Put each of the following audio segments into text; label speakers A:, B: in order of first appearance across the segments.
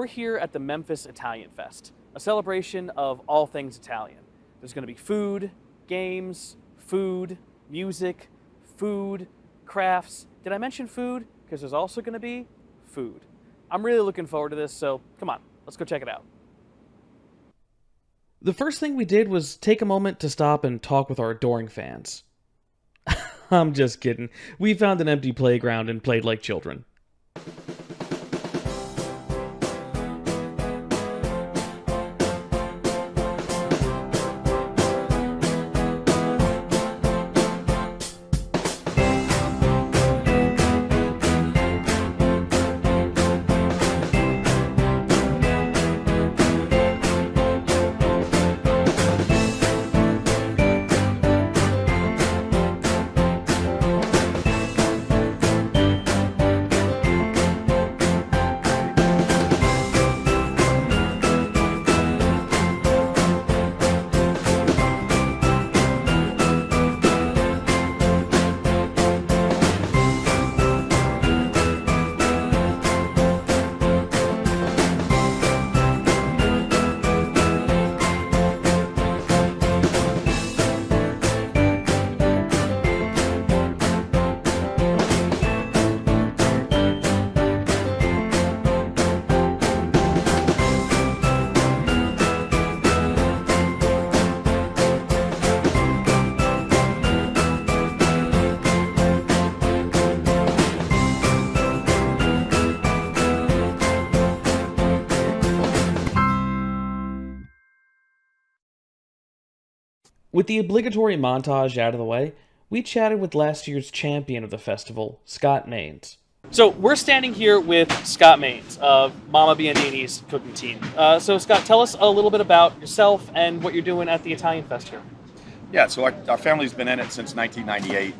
A: We're here at the Memphis Italian Fest, a celebration of all things Italian. There's going to be food, games, food, music, food, crafts. Did I mention food? Because there's also going to be food. I'm really looking forward to this, so come on, let's go check it out. The first thing we did was take a moment to stop and talk with our adoring fans. I'm just kidding. We found an empty playground and played like children. With the obligatory montage out of the way, we chatted with last year's champion of the festival, Scott Maines. So we're standing here with Scott Maines of Mama Biandini's cooking team. So Scott, tell us a little bit about yourself and what you're doing at the Italian Fest here.
B: Yeah, so our family's been in it since 1998.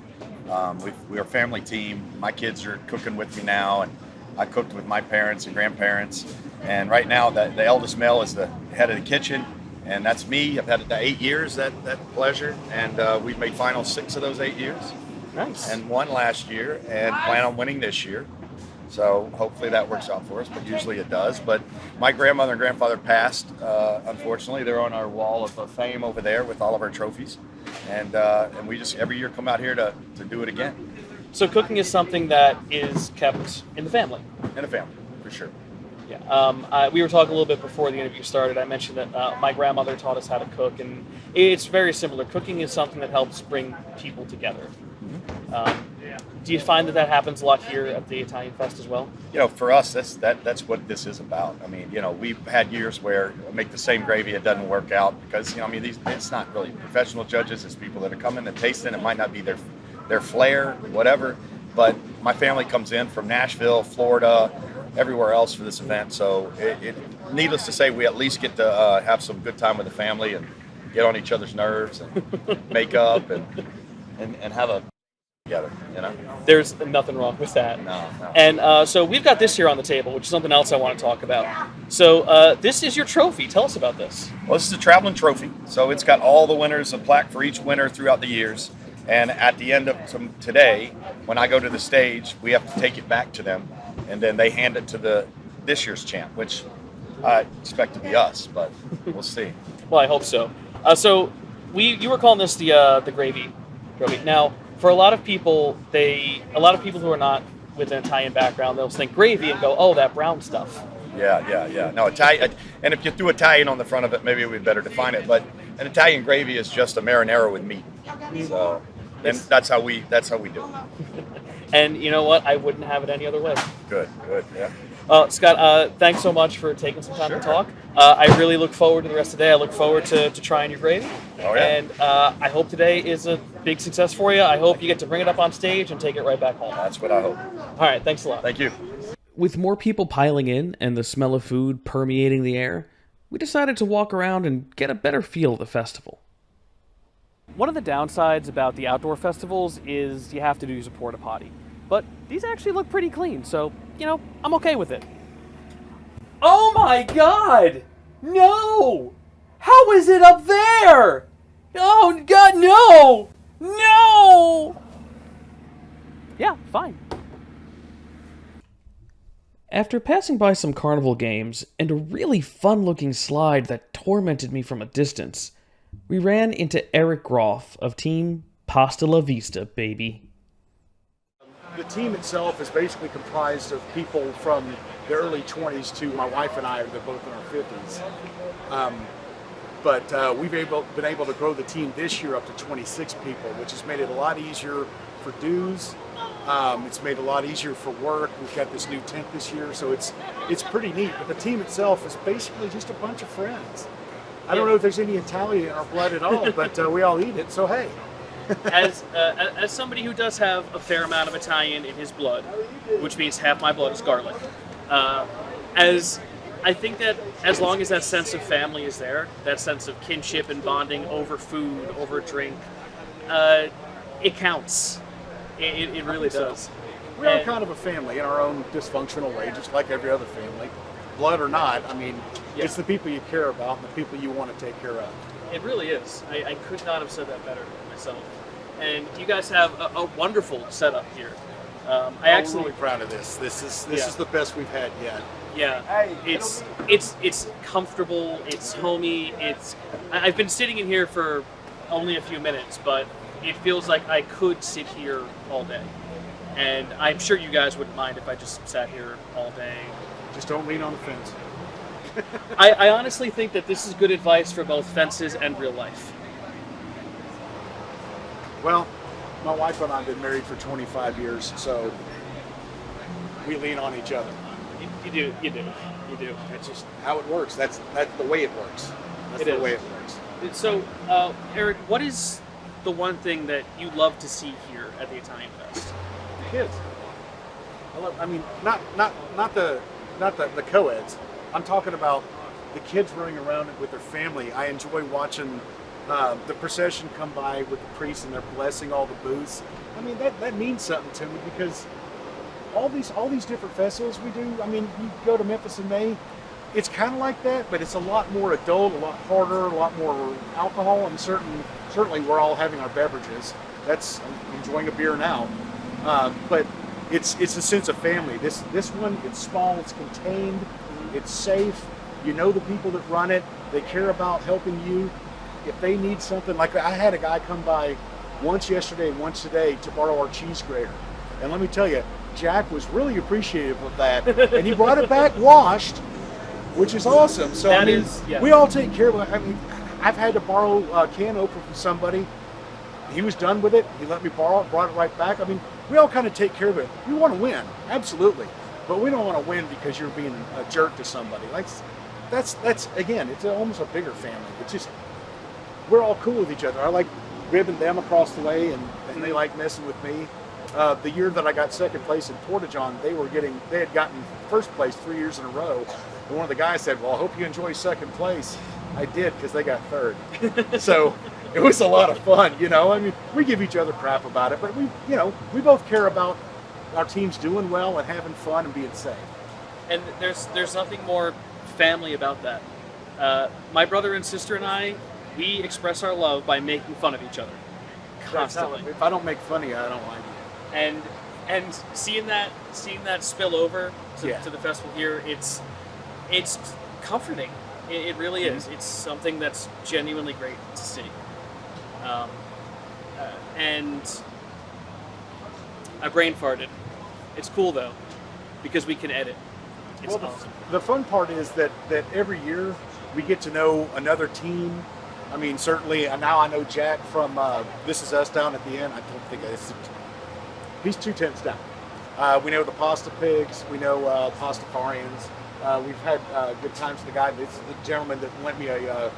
B: We're a family team. My kids are cooking with me now, and I cooked with my parents and grandparents. And right now, the eldest male is the head of the kitchen. And that's me. I've had it 8 years, that pleasure. And we've made finals 6 of those 8 years.
A: Nice.
B: And won last year and plan on winning this year. So hopefully that works out for us, but usually it does. But my grandmother and grandfather passed, unfortunately. They're on our wall of fame over there with all of our trophies. And we just every year come out here to do it again.
A: So cooking is something that is kept in the family.
B: In the family, for sure.
A: Yeah, we were talking a little bit before the interview started. I mentioned that my grandmother taught us how to cook, and it's very similar. Cooking is something that helps bring people together. Do you find that happens a lot here at the Italian Fest as well?
B: You know, for us, that's what this is about. I mean, you know, we've had years where we make the same gravy, it doesn't work out because, you know, I mean, it's not really professional judges. It's people that are coming and tasting. It might not be their flair, whatever. But my family comes in from Nashville, Florida, everywhere else for this event. So needless to say, we at least get to have some good time with the family and get on each other's nerves and make up and have a together, you know?
A: There's nothing wrong with that.
B: No.
A: And so we've got this here on the table, which is something else I want to talk about. So this is your trophy. Tell us about this.
B: Well, this is a traveling trophy. So it's got all the winners, a plaque for each winner throughout the years. And at the end of today, when I go to the stage, we have to take it back to them. And then they hand it to this year's champ, which I expect to be us, but we'll see.
A: Well, I hope so. So you were calling this the gravy trophy. Now, for a lot of people who are not with an Italian background, they'll think gravy and go, "Oh, that brown stuff."
B: Yeah. No, Italian, and if you threw Italian on the front of it, maybe we'd better define it. But an Italian gravy is just a marinara with meat. So, and that's how we do it.
A: And you know what? I wouldn't have it any other way.
B: Good, yeah.
A: Scott, thanks so much for taking some time to talk. I really look forward to the rest of the day. I look forward to trying your gravy.
B: Oh, yeah.
A: And I hope today is a big success for you. I hope you get to bring it up on stage and take it right back home.
B: That's what I hope.
A: All right, thanks a lot.
B: Thank you.
A: With more people piling in and the smell of food permeating the air, we decided to walk around and get a better feel of the festival. One of the downsides about the outdoor festivals is you have to use a porta potty. But these actually look pretty clean, so, you know, I'm okay with it. Oh my God! No! How is it up there? Oh God, no! No! Yeah, fine. After passing by some carnival games and a really fun-looking slide that tormented me from a distance, we ran into Eric Groff of Team Pasta La Vista, baby.
C: The team itself is basically comprised of people from the early 20s to my wife and I, they're both in our 50s. But we've been able to grow the team this year up to 26 people, which has made it a lot easier for dues. It's made it a lot easier for work. We've got this new tent this year, so it's pretty neat. But the team itself is basically just a bunch of friends. I don't know if there's any Italian in our blood at all, but we all eat it, so hey.
D: As somebody who does have a fair amount of Italian in his blood, which means half my blood is garlic, I think that as long as that sense of family is there, that sense of kinship and bonding over food, over drink, it counts. It really does.
C: We are kind of a family in our own dysfunctional way, just like every other family. Blood or not, I mean, it's the people you care about and the people you want to take care of.
D: It really is. I could not have said that better myself. And you guys have a wonderful setup here. I'm
C: really proud of this. This is the best we've had yet.
D: Yeah, it's comfortable. It's homey. I've been sitting in here for only a few minutes, but it feels like I could sit here all day. And I'm sure you guys wouldn't mind if I just sat here all day.
C: Just don't lean on the fence.
D: I honestly think that this is good advice for both fences and real life.
C: Well, my wife and I have been married for 25 years, so we lean on each other.
D: You do.
C: That's just how it works. That's the way it works. That's the way it works.
D: So, Eric, what is the one thing that you love to see here at the Italian Fest?
C: The kids. Not the co-eds. I'm talking about the kids running around with their family. I enjoy watching the procession come by with the priests and they're blessing all the booths. I mean, that means something to me because all these different festivals we do. I mean, you go to Memphis in May, it's kind of like that, but it's a lot more adult, a lot harder, a lot more alcohol, and certainly we're all having our beverages. I'm enjoying a beer now, but it's a sense of family. This one, it's small, it's contained, it's safe. You know the people that run it. They care about helping you. If they need something, like I had a guy come by once yesterday and once today to borrow our cheese grater. And let me tell you, Jack was really appreciative of that. And he brought it back washed, which is awesome. So we all take care of it. I mean, I've had to borrow a can opener from somebody. He was done with it. He let me borrow it, brought it right back. I mean, we all kind of take care of it. We want to win, absolutely. But we don't want to win because you're being a jerk to somebody. Like, that's again, it's almost a bigger family. It's just, we're all cool with each other. I like ribbing them across the way, and they like messing with me. The year that I got second place in Porta-John, they had gotten first place 3 years in a row. And one of the guys said, "Well, I hope you enjoy second place." I did, because they got third. So it was a lot of fun, you know. I mean, we give each other crap about it, but we both care about our teams doing well and having fun and being safe.
D: And there's nothing more family about that. My brother and sister and I, we express our love by making fun of each other constantly.
C: If I don't make fun of you, I don't like you.
D: And seeing that spill over to the festival here, it's comforting. It really is. It's something that's genuinely great to see. And I brain farted. It's cool though, because we can edit. It's awesome.
C: The fun part is that every year we get to know another team. I mean, certainly now I know Jack from This Is Us down at the end. I don't think he's 2 tents down. We know the Pasta Pigs. We know Pastafarians. We've had good times with the guy. This is the gentleman that lent me at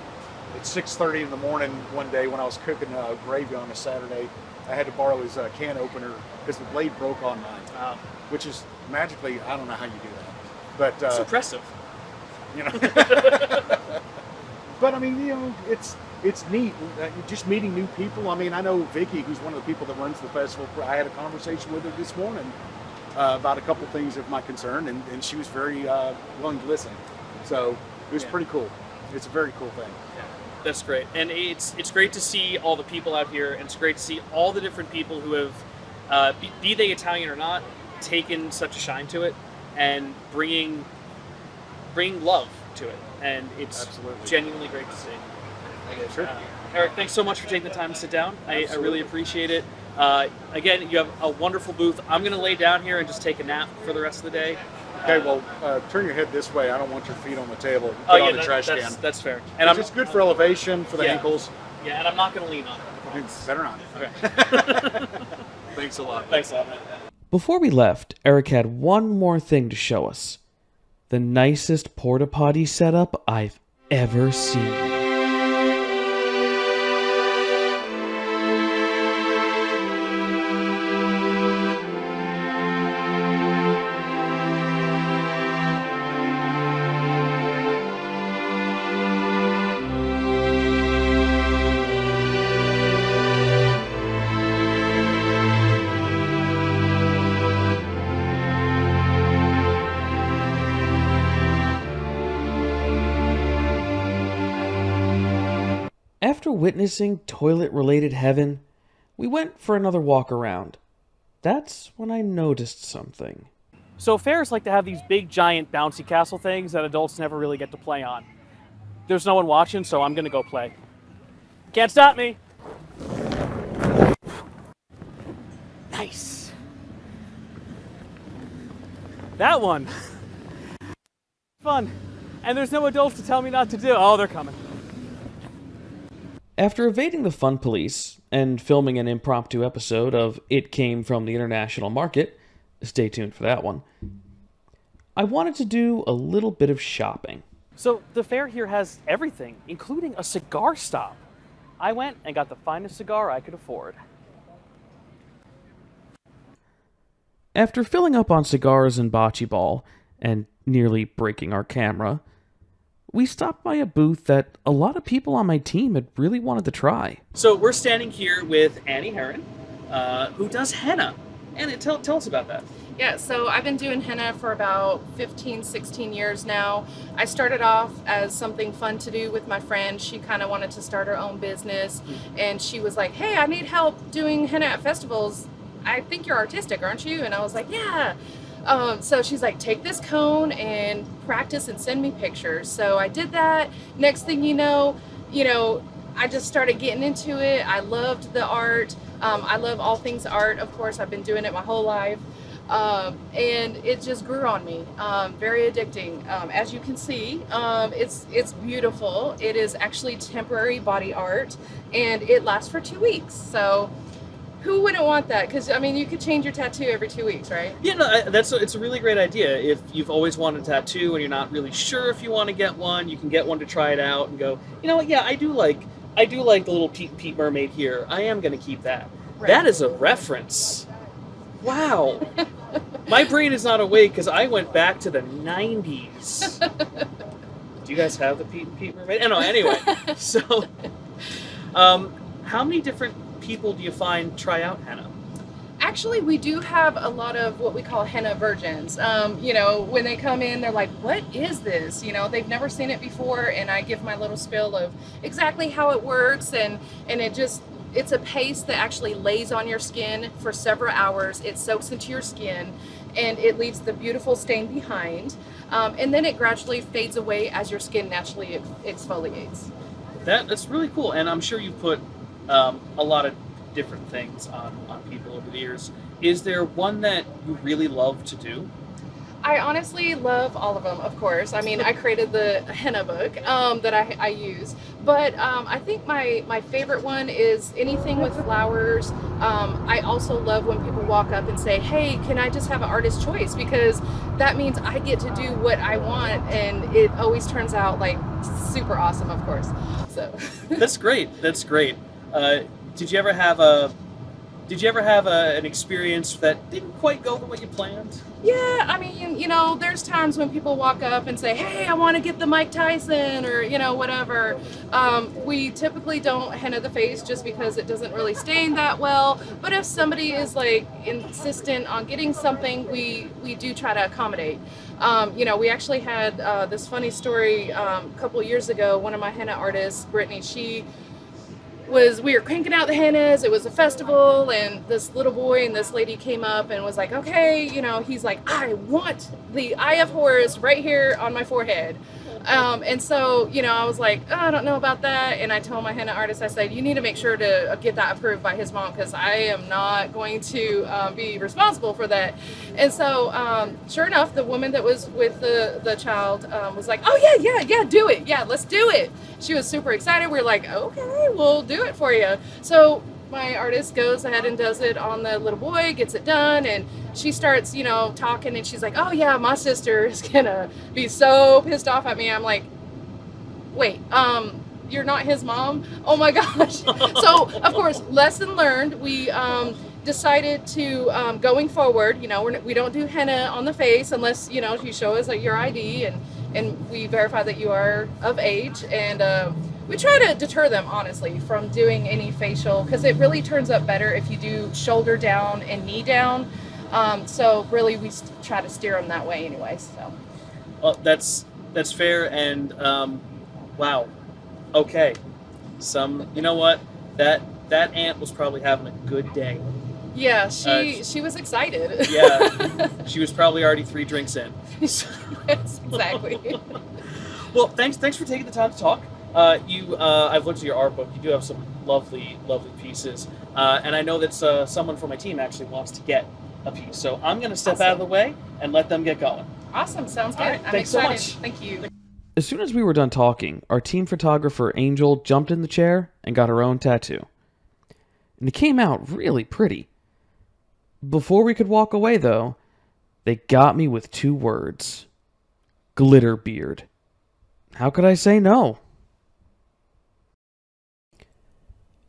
C: 6:30 in the morning one day when I was cooking gravy on a Saturday. I had to borrow his can opener because the blade broke on mine, which is magically, I don't know how you do that. But
D: it's impressive.
C: You know. But I mean, it's neat. Just meeting new people. I mean, I know Vicky, who's one of the people that runs the festival. I had a conversation with her this morning about a couple things of my concern, and she was very willing to listen. So it was pretty cool. It's a very cool thing.
D: Yeah, that's great, and it's great to see all the people out here, and it's great to see all the different people who have, be they Italian or not, taken such a shine to it. and bringing love to it, and it's
C: Absolutely.
D: genuinely great to see.
C: Sure.
D: Eric, thanks so much for taking the time to sit down. I really appreciate it. Again, you have a wonderful booth. I'm going to lay down here and just take a nap for the rest of the day.
C: Okay, well, turn your head this way. I don't want your feet on the table. Put
D: Oh, yeah,
C: on the trash can.
D: that's fair. And
C: It's good for elevation, for the
D: Yeah.
C: ankles.
D: Yeah, and I'm not going to lean on it.
C: Better not.
D: Okay.
C: Thanks a lot.
D: Thanks a lot, man.
A: Before we left, Eric had one more thing to show us. The nicest porta potty setup I've ever seen. After witnessing toilet-related heaven, we went for another walk around. That's when I noticed something.
D: So fairs like to have these big, giant, bouncy castle things that adults never really get to play on. There's no one watching, so I'm going to go play. Can't stop me. Nice. That one. Fun. And there's no adults to tell me not to do. Oh, they're coming.
A: After evading the fun police and filming an impromptu episode of It Came from the International Market, stay tuned for that one, I wanted to do a little bit of shopping.
D: So the fair here has everything, including a cigar stop. I went and got the finest cigar I could afford.
A: After filling up on cigars and bocce ball, and nearly breaking our camera, we stopped by a booth that a lot of people on my team had really wanted to try.
D: So we're standing here with Annie Heron, who does henna. Annie, tell us about that.
E: Yeah, so I've been doing henna for about 15, 16 years now. I started off as something fun to do with my friend. She kind of wanted to start her own business, and she was like, hey, I need help doing henna at festivals. I think you're artistic, aren't you? And I was like, yeah. So she's like, take this cone and practice and send me pictures. So I did that. Next thing you know, I just started getting into it. I loved the art. I love all things art. Of course, I've been doing it my whole life. And it just grew on me. Very addicting. As you can see, it's beautiful. It is actually temporary body art, and it lasts for 2 weeks. So who wouldn't want that? Because, I mean, you could change your tattoo every 2 weeks, right?
D: Yeah, no, it's a really great idea. If you've always wanted a tattoo and you're not really sure if you want to get one, you can get one to try it out and go, you know what, yeah, I do like the little Pete Mermaid here. I am going to keep that.
E: Right.
D: That is a reference. Wow. My brain is not awake because I went back to the 90s. Do you guys have the Pete Mermaid? No, anyway. So, how many different people do you find try out henna?
E: Actually, we do have a lot of what we call henna virgins. When they come in, they're like, what is this? They've never seen it before, and I give my little spiel of exactly how it works, and it's a paste that actually lays on your skin for several hours. It soaks into your skin, and it leaves the beautiful stain behind, and then it gradually fades away as your skin naturally exfoliates.
D: That's really cool, and I'm sure you've put a lot of different things on people over the years. Is there one that you really love to do?
E: I honestly love all of them, of course. I mean, I created the henna book that I use, but I think my favorite one is anything with flowers. I also love when people walk up and say, hey, can I just have an artist choice? Because that means I get to do what I want, and it always turns out like super awesome, of course. So
D: That's great. Did you ever have an experience that didn't quite go the way you planned?
E: Yeah, I mean, there's times when people walk up and say, hey, I want to get the Mike Tyson or, whatever. We typically don't henna the face just because it doesn't really stain that well. But if somebody is like insistent on getting something, we do try to accommodate. We actually had this funny story a couple years ago. One of my henna artists, Brittany, we were cranking out the hennas. It was a festival, and this little boy and this lady came up and was like, okay, he's like, I want the Eye of Horus right here on my forehead. And so, I was like, oh, I don't know about that. And I told my henna artist, I said, you need to make sure to get that approved by his mom, because I am not going to be responsible for that. And so, sure enough, the woman that was with the child was like, oh, yeah, do it. Yeah, let's do it. She was super excited. We were like, okay, we'll do it for you. So my artist goes ahead and does it on the little boy, gets it done, and she starts, talking, and she's like, oh yeah, my sister is gonna be so pissed off at me. I'm like, wait, you're not his mom? Oh my gosh. So of course, lesson learned. We decided to, going forward, we don't do henna on the face unless, you show us your ID and we verify that you are of age, and we try to deter them, honestly, from doing any facial, because it really turns up better if you do shoulder down and knee down. So really, we try to steer them that way anyway. So.
D: Well, that's fair, and wow, okay. You know what? That aunt was probably having a good day.
E: Yeah, she was excited.
D: Yeah, she was probably already 3 drinks in.
E: Yes, exactly.
D: Well, thanks for taking the time to talk. I've looked at your art book. You do have some lovely pieces, and I know that someone from my team actually wants to get a piece. So I'm going to step out of the way and let them get going.
E: Awesome, sounds good.
D: All right,
E: I'm
D: thanks
E: excited.
D: so much.
E: Thank you.
A: As soon as we were done talking, our team photographer Angel jumped in the chair and got her own tattoo. And it came out really pretty. Before we could walk away, though, they got me with 2 words. Glitter beard. How could I say no?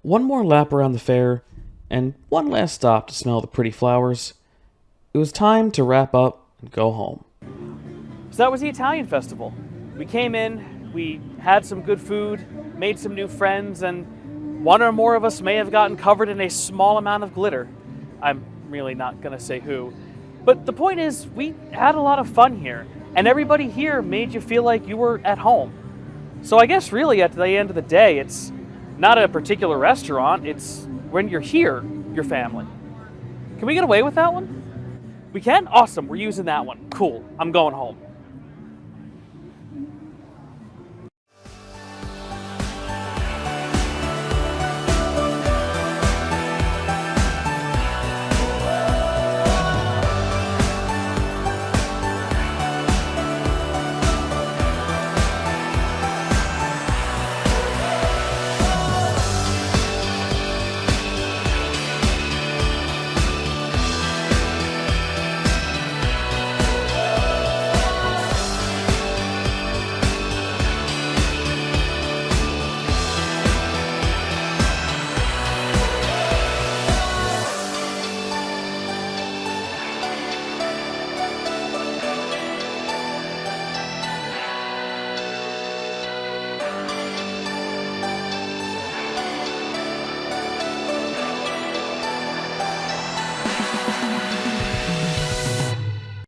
A: One more lap around the fair, and one last stop to smell the pretty flowers. It was time to wrap up and go home. So that was the Italian festival. We came in, we had some good food, made some new friends, and one or more of us may have gotten covered in a small amount of glitter. I'm really not going to say who. But the point is, we had a lot of fun here, and everybody here made you feel like you were at home. So I guess really at the end of the day, it's not a particular restaurant, it's when you're here, your family. Can we get away with that one? We can? Awesome, we're using that one. Cool, I'm going home.